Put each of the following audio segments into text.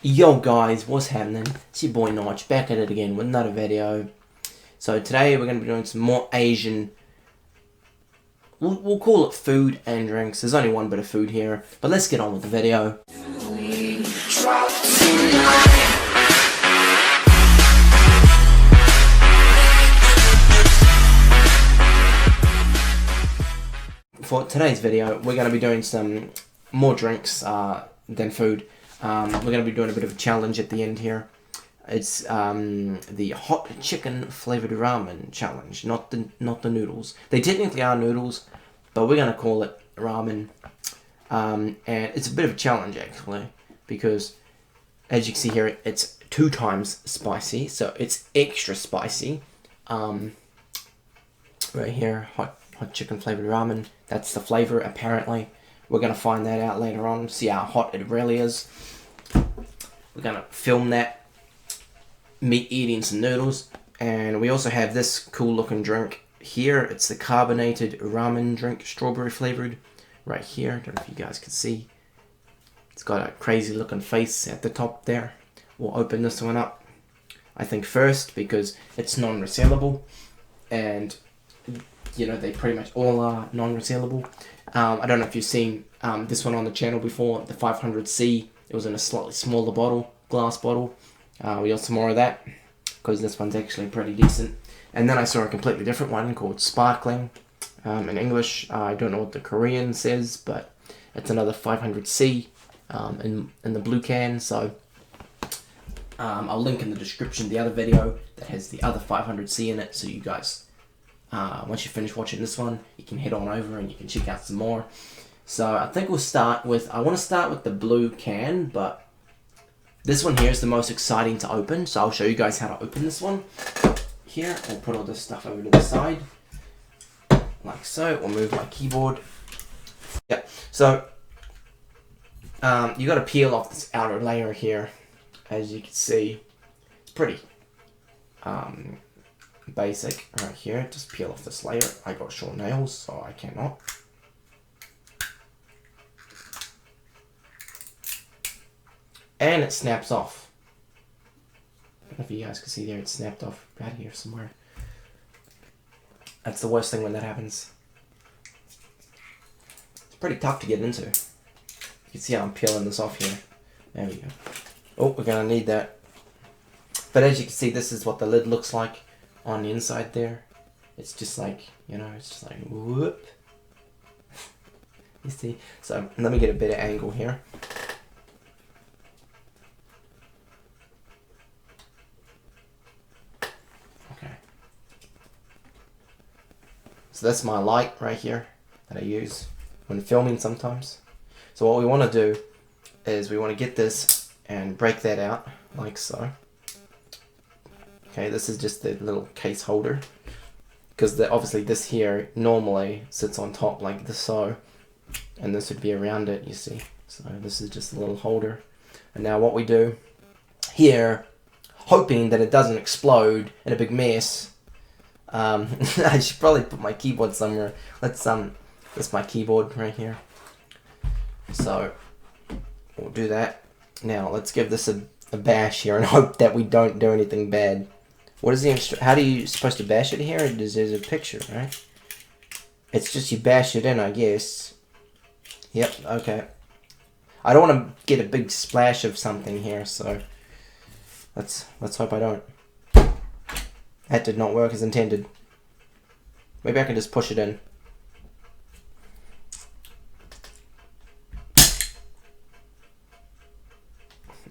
Yo guys, what's happening? It's your boy Notch back at it again with another video. So today we're going to be doing some more Asian, we'll call it food and drinks. There's only one bit of food here, but let's get on with the video. For today's video, we're going to be doing some more drinks than food. We're going to be doing a bit of a challenge at the end here. It's the hot chicken flavored ramen challenge, not the noodles. They technically are noodles, but we're going to call it ramen. And it's a bit of a challenge actually, because as you can see here, it's 2 times spicy, so it's extra spicy. Right here, hot chicken flavored ramen. That's the flavor apparently. We're going to find that out later on, see how hot it really is. We're going to film that, me eating some noodles. And we also have this cool looking drink here. It's the carbonated ramen drink, strawberry flavored, right here. Don't know if you guys can see. It's got a crazy looking face at the top there. We'll open this one up, I think first, because it's non-resealable. And, you know, they pretty much all are non-resealable. I don't know if you've seen this one on the channel before, the 500C. It was in a slightly smaller bottle, glass bottle. We got some more of that, because this one's actually pretty decent. And then I saw a completely different one called Sparkling. In English, I don't know what the Korean says, but it's another 500C in the blue can. So I'll link in the description the other video that has the other 500C in it, so you guys, once you finish watching this one, you can head on over and you can check out some more. So I think we'll start with, I want to start with the blue can, but this one here is the most exciting to open. So I'll show you guys how to open this one. Here, I'll put all this stuff over to the side, like so. We'll move my keyboard. Yeah, so you got to peel off this outer layer here. As you can see, it's pretty basic right here. Just peel off this layer. I got short nails, so I cannot. And it snaps off. I don't know if you guys can see there, it snapped off right here somewhere. That's the worst thing when that happens. It's pretty tough to get into. You can see how I'm peeling this off here. There we go. Oh, we're gonna need that. But as you can see, this is what the lid looks like on the inside there. It's just like, you know, it's just like whoop. You see? So let me get a better angle here. So that's my light right here that I use when filming sometimes. So what we want to do is we want to get this and break that out like so. Okay, this is just the little case holder, because obviously this here normally sits on top like this, so, and this would be around it, you see. So this is just a little holder. And now what we do here, hoping that it doesn't explode in a big mess. I should probably put my keyboard somewhere. That's my keyboard right here. So we'll do that. Now let's give this a bash here and hope that we don't do anything bad. What is the how do you supposed to bash it here? There's a picture, right? It's just you bash it in, I guess. Yep. Okay. I don't want to get a big splash of something here, so let's hope I don't. That did not work as intended. Maybe I can just push it in.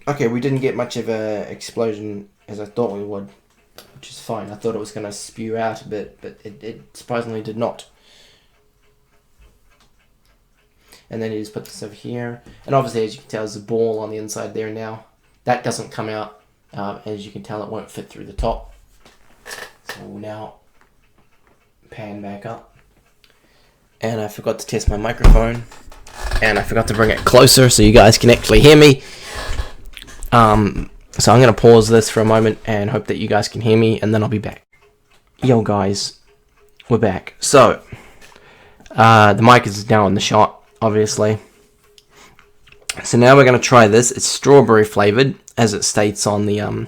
Okay, we didn't get much of a explosion as I thought we would, which is fine. I thought it was going to spew out a bit, but it surprisingly did not. And then you just put this over here. And obviously, as you can tell, there's a ball on the inside there now. That doesn't come out. As you can tell, it won't fit through the top. So we'll now pan back up. And I forgot to test my microphone. And I forgot to bring it closer so you guys can actually hear me. So I'm going to pause this for a moment and hope that you guys can hear me, and then I'll be back. Yo guys, we're back. So, the mic is now in the shot, obviously. So now we're going to try this. It's strawberry flavored, as it states on the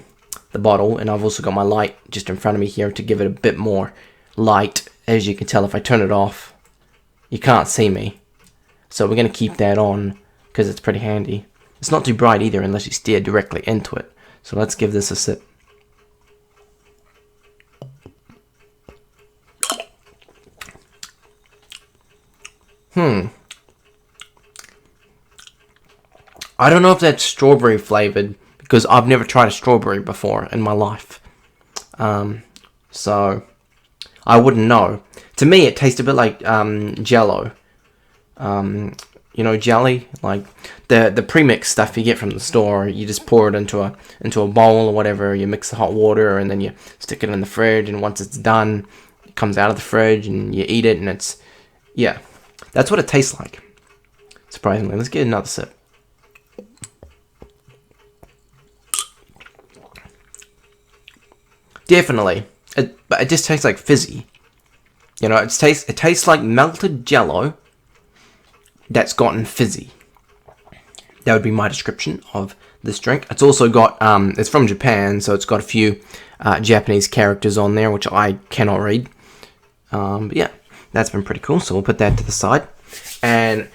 bottle, and I've also got my light just in front of me here to give it a bit more light. As you can tell, if I turn it off, you can't see me. So we're going to keep that on because it's pretty handy. It's not too bright either unless you steer directly into it. So let's give this a sip. I don't know if that's strawberry flavored because I've never tried a strawberry before in my life. So I wouldn't know. To me, it tastes a bit like Jello. You know, jelly, like the premix stuff you get from the store. You just pour it into a bowl or whatever. You mix the hot water and then you stick it in the fridge. And once it's done, it comes out of the fridge and you eat it. And it's, yeah, that's what it tastes like. Surprisingly, let's get another sip. Definitely, but it just tastes like fizzy. You know, it tastes like melted Jello that's gotten fizzy. That would be my description of this drink. It's also got, it's from Japan, so it's got a few Japanese characters on there, which I cannot read. But yeah, that's been pretty cool, so we'll put that to the side. And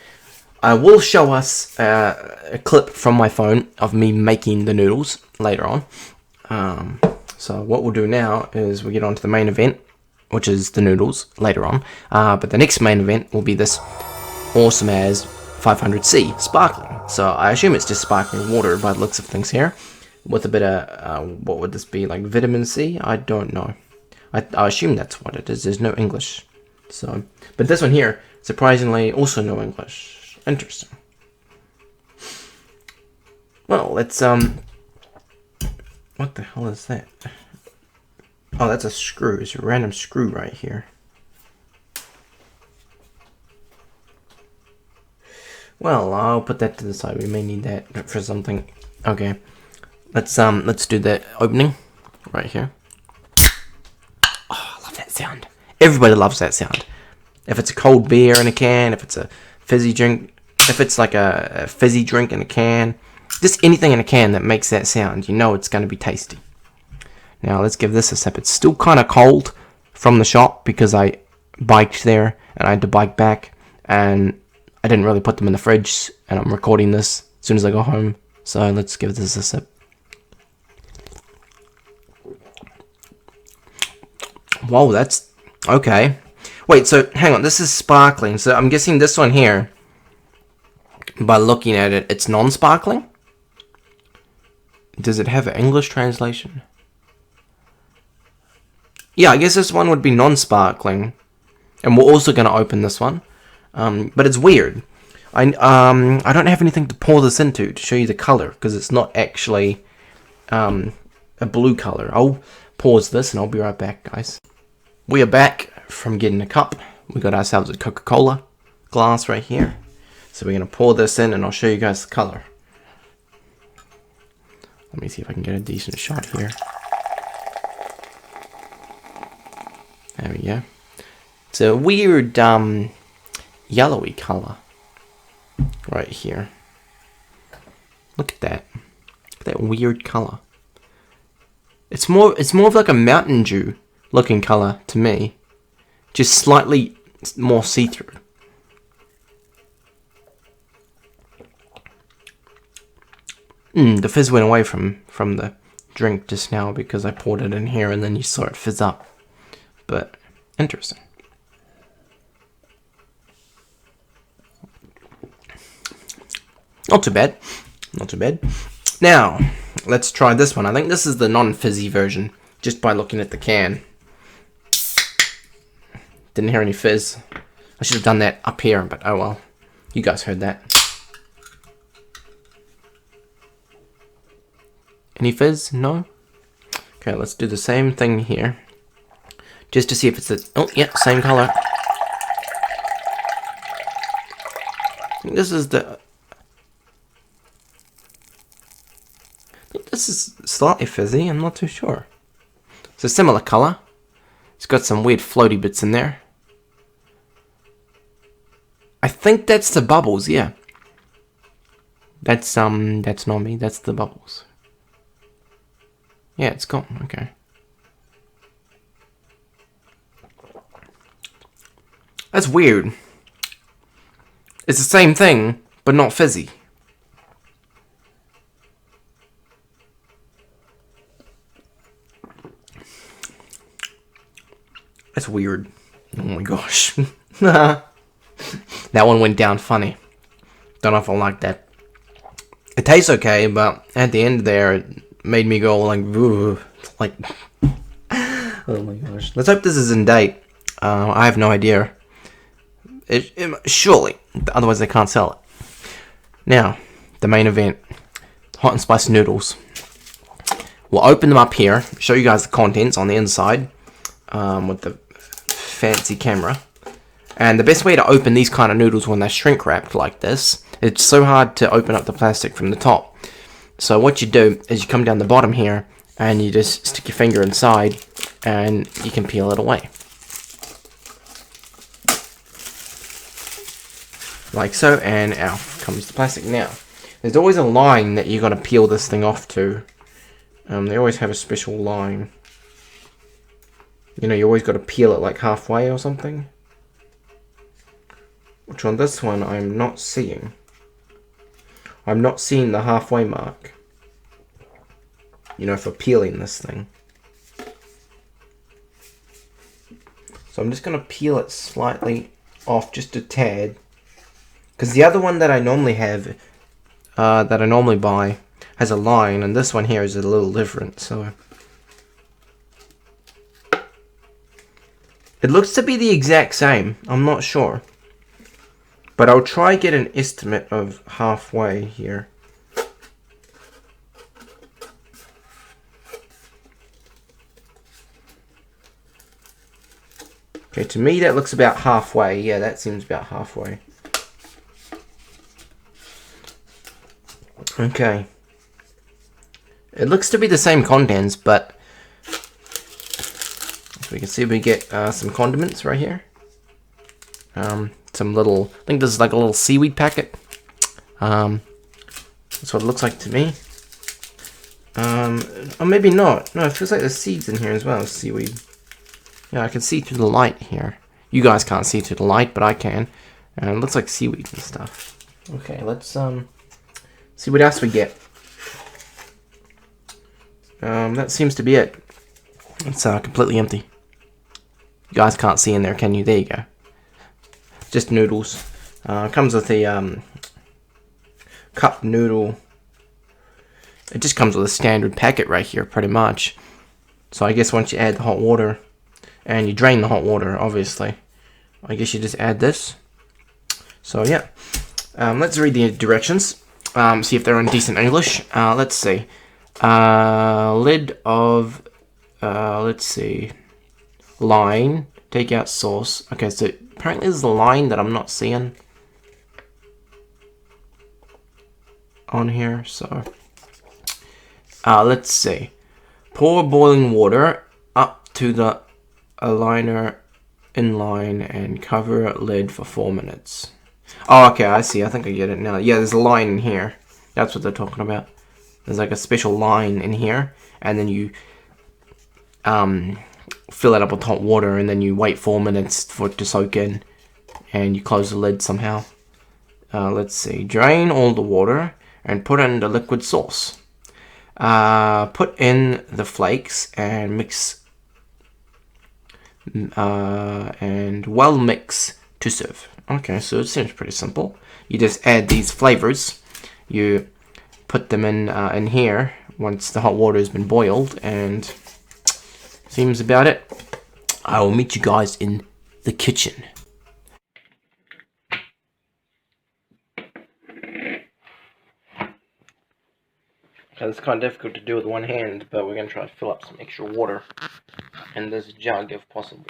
I will show us a clip from my phone of me making the noodles later on. So what we'll do now is we'll get on to the main event, which is the noodles later on. But the next main event will be this awesome as 500C sparkling. So I assume it's just sparkling water by the looks of things here, with a bit of what would this be, like vitamin C? I don't know. I assume that's what it is. There's no English. So, but this one here, surprisingly, also no English. Interesting. Well, let's what the hell is that? Oh, that's a screw. It's a random screw right here. Well, I'll put that to the side. We may need that for something. Okay. Let's do the opening right here. Oh, I love that sound. Everybody loves that sound. If it's a cold beer in a can, if it's a fizzy drink, if it's like a fizzy drink in a can, just anything in a can that makes that sound, you know it's going to be tasty. Now let's give this a sip. It's still kind of cold from the shop because I biked there and I had to bike back, and I didn't really put them in the fridge, and I'm recording this as soon as I go home. So let's give this a sip. Whoa, that's okay. Wait, so hang on, this is sparkling. So I'm guessing this one here, by looking at it, it's non-sparkling? Does it have an English translation? Yeah, I guess this one would be non-sparkling. And we're also going to open this one. But it's weird. I don't have anything to pour this into to show you the color, because it's not actually a blue color. I'll pause this and I'll be right back, guys. We are back from getting a cup. We got ourselves a Coca-Cola glass right here. So we're going to pour this in and I'll show you guys the color. Let me see if I can get a decent shot here. There we go. It's a weird yellowy color right here. Look at that. Look at that weird color. It's more of like a Mountain Dew looking color to me. Just slightly more see-through. The fizz went away from the drink just now because I poured it in here and then you saw it fizz up. But interesting. Not too bad. Not too bad. Now, let's try this one. I think this is the non-fizzy version, just by looking at the can. Didn't hear any fizz. I should have done that up here, but oh well. You guys heard that. Any fizz? No? Okay, let's do the same thing here. Just to see if it's the... Oh, yeah, same color. I think this is the... I think this is slightly fizzy, I'm not too sure. It's a similar color. It's got some weird floaty bits in there. I think that's the bubbles, yeah. That's not me. That's the bubbles. Yeah, it's gone. Okay. That's weird. It's the same thing, but not fizzy. That's weird. Oh my gosh. That one went down funny. Don't know if I like that. It tastes okay, but at the end there, it made me go like, ooh, like, oh my gosh. Let's hope this is in date. I have no idea. Surely, otherwise they can't sell it. Now, the main event, hot and spicy noodles. We'll open them up here, show you guys the contents on the inside, with the fancy camera. And the best way to open these kind of noodles when they're shrink wrapped like this, it's so hard to open up the plastic from the top. So what you do is you come down the bottom here and you just stick your finger inside and you can peel it away. Like so, and out comes the plastic. Now, there's always a line that you got to peel this thing off to. They always have a special line. You know, you always got to peel it like halfway or something. Which on this one, I'm not seeing. I'm not seeing the halfway mark. You know, for peeling this thing. So I'm just going to peel it slightly off, just a tad. Because the other one that I normally have, that I normally buy, has a line, and this one here is a little different, so... It looks to be the exact same, I'm not sure. But I'll try get an estimate of halfway here. Okay, to me that looks about halfway. Yeah, that seems about halfway. Okay. It looks to be the same contents, but as we can see, we get some condiments right here. Some little, I think this is like a little seaweed packet. That's what it looks like to me. Or maybe not. No, it feels like there's seeds in here as well, seaweed. Yeah, I can see through the light here. You guys can't see through the light, but I can. And it looks like seaweed and stuff. Okay, let's see what else we get. That seems to be it. It's completely empty. You guys can't see in there, can you? There you go. Just noodles. Comes with a cup noodle. It just comes with a standard packet right here, pretty much. So I guess once you add the hot water, and you drain the hot water, obviously, I guess you just add this. So yeah, let's read the directions. See if they're in decent English. Let's see. Lid of, let's see, line, take out sauce. Okay, so apparently there's a line that I'm not seeing on here, so let's see. Pour boiling water up to the aligner inline and cover lid for 4 minutes. Oh, okay, I see. I think I get it now. Yeah, there's a line in here. That's what they're talking about. There's like a special line in here, and then you fill it up with hot water, and then you wait 4 minutes for it to soak in, and you close the lid somehow. Let's see. Drain all the water and put in the liquid sauce. Put in the flakes and mix, and well mix to serve. Okay, so it seems pretty simple. You just add these flavors. You put them in here once the hot water has been boiled, and seems about it. I will meet you guys in the kitchen. It's kind of difficult to do with one hand, but we're going to try to fill up some extra water in this jug if possible.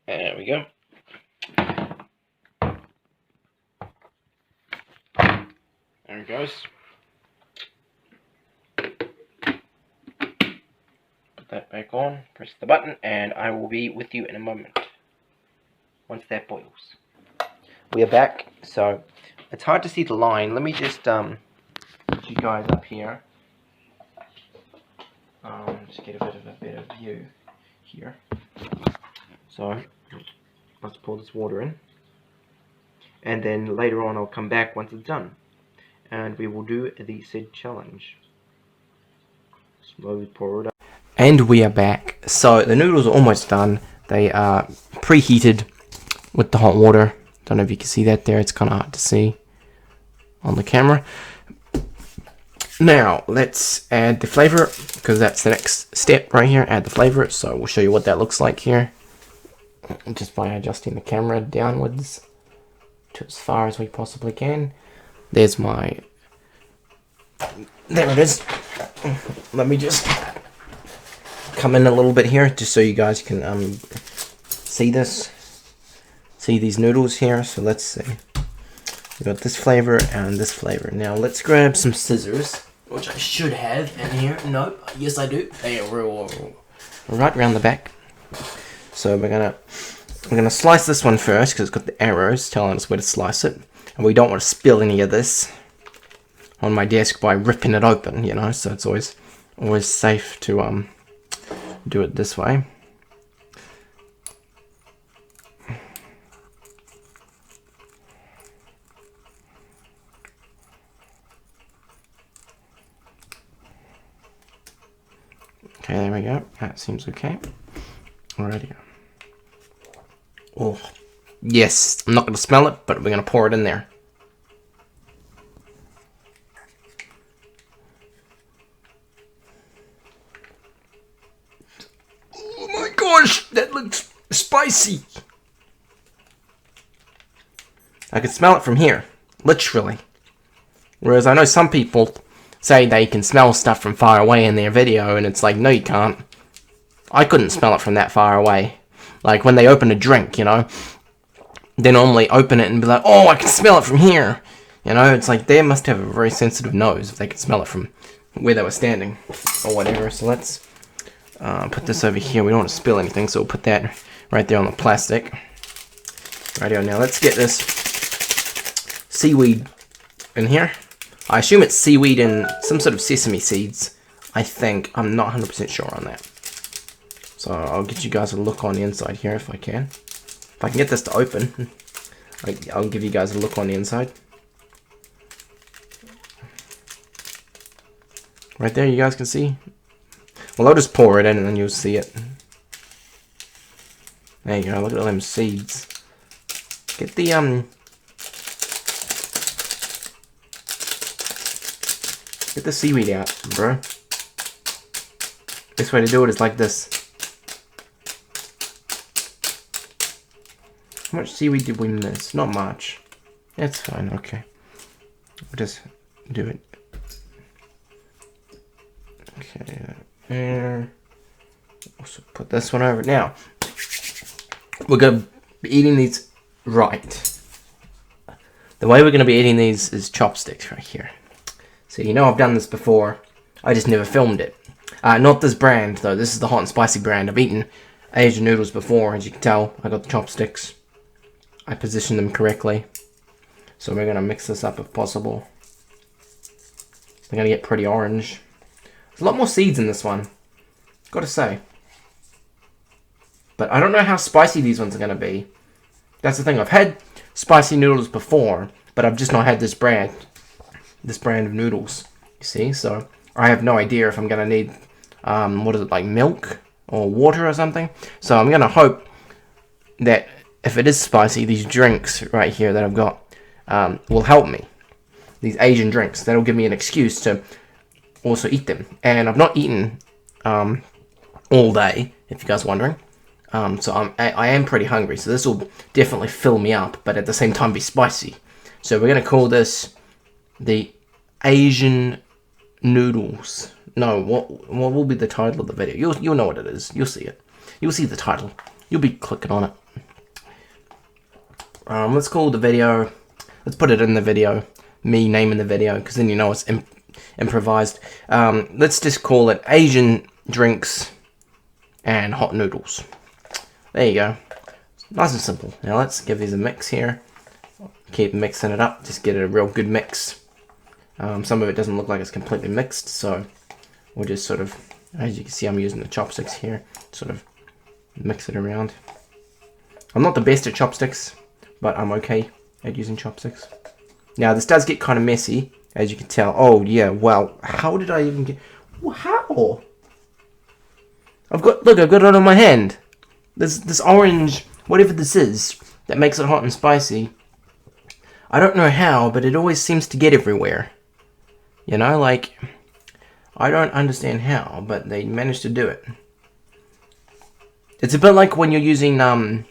There we go. There it goes. Put Put that back on, press the button, and I will be with you in a moment once that boils. We are back. So it's hard to see the line. Let me just put you guys up here. Just get a bit of a better view here. So let's pour this water in, and then later on I'll come back once it's done, and we will do the said challenge. Slowly pour it up. And we are back. So the noodles are almost done. They are preheated with the hot water. Don't know if you can see that there. It's kind of hard to see on the camera. Now let's add the flavor, because that's the next step right here. Add the flavor. So we'll show you what that looks like here, just by adjusting the camera downwards to as far as we possibly can. There's my... There it is. Let me just come in a little bit here, just so you guys can see this. See these noodles here. So let's see. We got this flavor and this flavor. Now let's grab some scissors, which I should have in here. No, yes I do. They are right around the back. So we're gonna slice this one first, because it's got the arrows telling us where to slice it, and we don't want to spill any of this on my desk by ripping it open, you know. So it's always safe to do it this way. Okay, there we go. That seems okay. Alrighty. Oh, yes. I'm not going to smell it, but we're going to pour it in there. Oh my gosh, that looks spicy. I can smell it from here, literally. Whereas I know some people say they can smell stuff from far away in their video, and it's like, no you can't. I couldn't smell it from that far away. Like when they open a drink, you know, they normally open it and be like, oh, I can smell it from here. You know, it's like they must have a very sensitive nose if they can smell it from where they were standing or whatever. So let's put this over here. We don't want to spill anything, so we'll put that right there on the plastic. Rightio, now let's get this seaweed in here. I assume it's seaweed and some sort of sesame seeds, I think. I'm not 100% sure on that. So I'll get you guys a look on the inside here if I can. If I can get this to open, I'll give you guys a look on the inside. Right there, you guys can see. Well, I'll just pour it in and then you'll see it. There you go, look at all them seeds. Get the, get the seaweed out, bro. Best way to do it is like this. How much seaweed did we miss? Not much. It's fine, okay. We'll just do it. Okay, there. Also put this one over. Now, we're going to be eating these right. The way we're going to be eating these is chopsticks right here. So you know I've done this before. I just never filmed it. Not this brand, though. This is the hot and spicy brand. I've eaten Asian noodles before, as you can tell. I got the chopsticks. I positioned them correctly. So we're going to mix this up if possible. They're going to get pretty orange. There's a lot more seeds in this one, gotta say. But I don't know how spicy these ones are going to be. That's the thing. I've had spicy noodles before, but I've just not had this brand of noodles. You see? So I have no idea if I'm going to need, what is it, like milk or water or something. So I'm going to hope that if it is spicy, these drinks right here that I've got will help me. These Asian drinks. That'll give me an excuse to also eat them. And I've not eaten all day, if you guys are wondering. So I am pretty hungry. So this will definitely fill me up, but at the same time be spicy. So we're going to call this the Asian noodles. No, what will be the title of the video? You'll know what it is. You'll see it. You'll see the title. You'll be clicking on it. Let's call the video, let's put it in the video, me naming the video, because then you know it's improvised. Let's just call it Asian Drinks and hot noodles. There you go. Nice and simple. Now let's give these a mix here. Keep mixing it up. Just get a real good mix. Some of it doesn't look like it's completely mixed, so we'll just sort of, as you can see, I'm using the chopsticks here, sort of mix it around. I'm not the best at chopsticks, but I'm okay at using chopsticks. Now this does get kind of messy, as you can tell. Oh yeah, well, how did I even get, how? Look, I've got it on my hand. This orange, whatever this is, that makes it hot and spicy. I don't know how, but it always seems to get everywhere. You know, like, I don't understand how, but they managed to do it. It's a bit like when you're using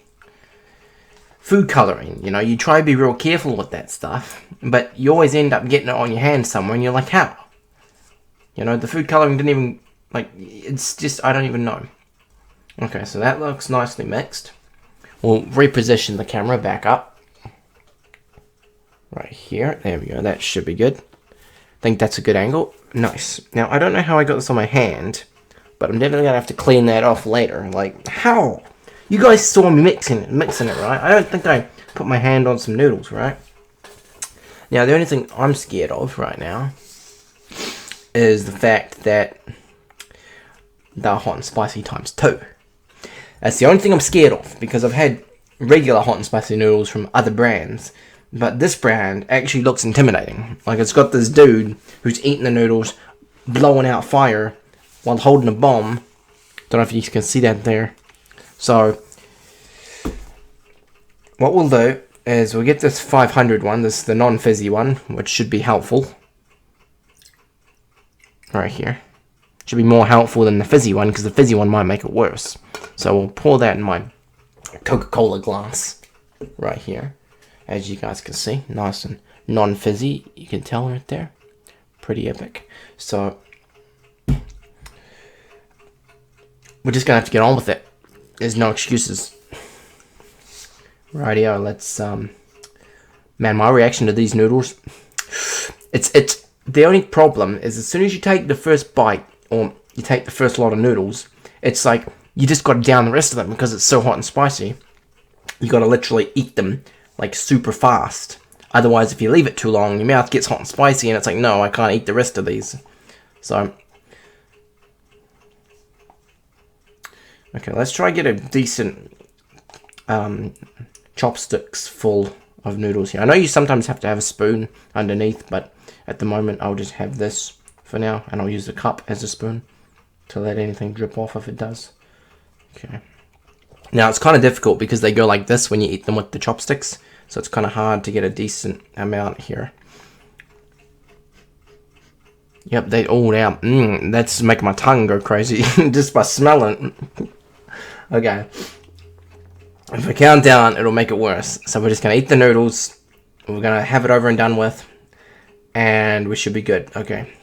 food coloring. You know, you try to be real careful with that stuff, but you always end up getting it on your hand somewhere, and you're like, how? You know, the food coloring didn't even, like, it's just, I don't even know. Okay, so that looks nicely mixed. We'll reposition the camera back up. Right here. There we go. That should be good. I think that's a good angle. Nice. Now, I don't know how I got this on my hand, but I'm definitely going to have to clean that off later. Like, how? You guys saw me mixing it, right? I don't think I put my hand on some noodles, right? Now, the only thing I'm scared of right now is the fact that they're hot and spicy times 2. That's the only thing I'm scared of, because I've had regular hot and spicy noodles from other brands, but this brand actually looks intimidating. Like, it's got this dude who's eating the noodles, blowing out fire while holding a bomb. Don't know if you can see that there. So, what we'll do is we'll get this 500 one, this is the non-fizzy one, which should be helpful. Right here. Should be more helpful than the fizzy one, because the fizzy one might make it worse. So we'll pour that in my Coca-Cola glass right here. As you guys can see, nice and non-fizzy. You can tell right there. Pretty epic. So we're just gonna have to get on with it. There's no excuses. Rightio, let's man, my reaction to these noodles, it's the only problem is as soon as you take the first bite, or you take the first lot of noodles, it's like you just got to down the rest of them because it's so hot and spicy. You got to literally eat them like super fast. Otherwise, if you leave it too long, your mouth gets hot and spicy, and it's like, no, I can't eat the rest of these. So, okay, let's try and get a decent chopsticks full of noodles here. I know you sometimes have to have a spoon underneath, but at the moment I'll just have this for now, and I'll use the cup as a spoon to let anything drip off if it does. Okay. Now it's kind of difficult because they go like this when you eat them with the chopsticks, so it's kind of hard to get a decent amount here. Yep, they all out. That's making my tongue go crazy just by smelling. Okay. If I count down, it'll make it worse. So we're just gonna eat the noodles. We're gonna have it over and done with, and we should be good. Okay.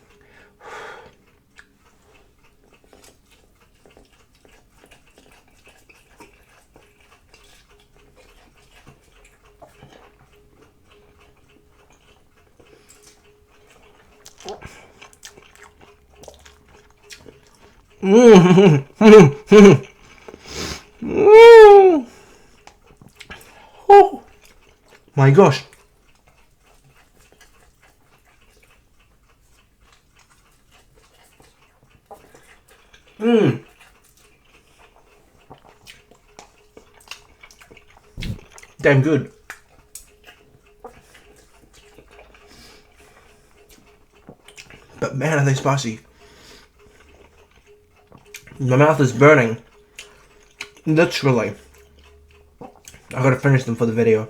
Oh my gosh. Damn good. But man, are they spicy. My mouth is burning. Literally. I gotta finish them for the video.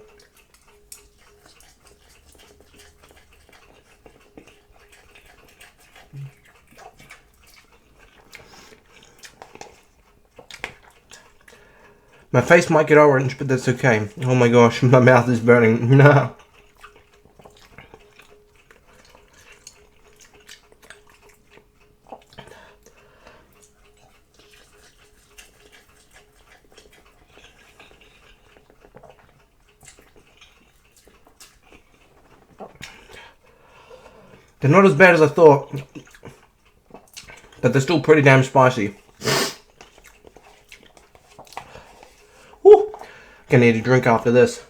My face might get orange, but that's okay. Oh my gosh, my mouth is burning. No. They're not as bad as I thought, but they're still pretty damn spicy. Gonna need a drink after this.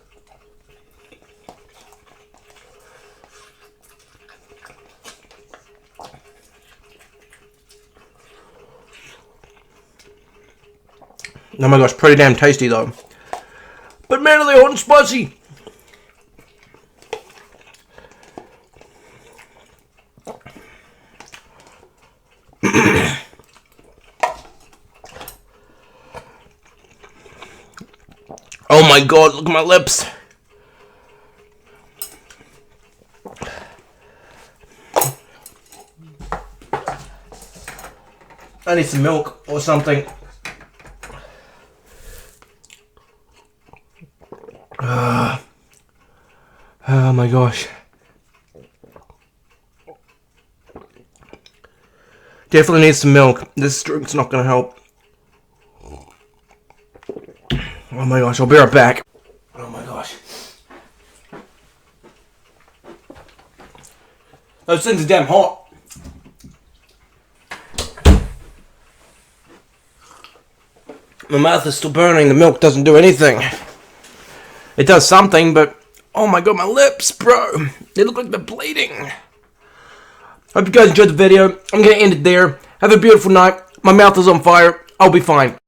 Oh my gosh, pretty damn tasty though. But man, are they hot and spicy! Oh my god, look at my lips! I need some milk or something. Oh my gosh. Definitely need some milk. This drink's not gonna help. Oh my gosh, I'll be right back. Oh my gosh. Those things are damn hot. My mouth is still burning. The milk doesn't do anything. It does something, but oh my god, my lips, bro. They look like they're bleeding. Hope you guys enjoyed the video. I'm gonna end it there. Have a beautiful night. My mouth is on fire. I'll be fine.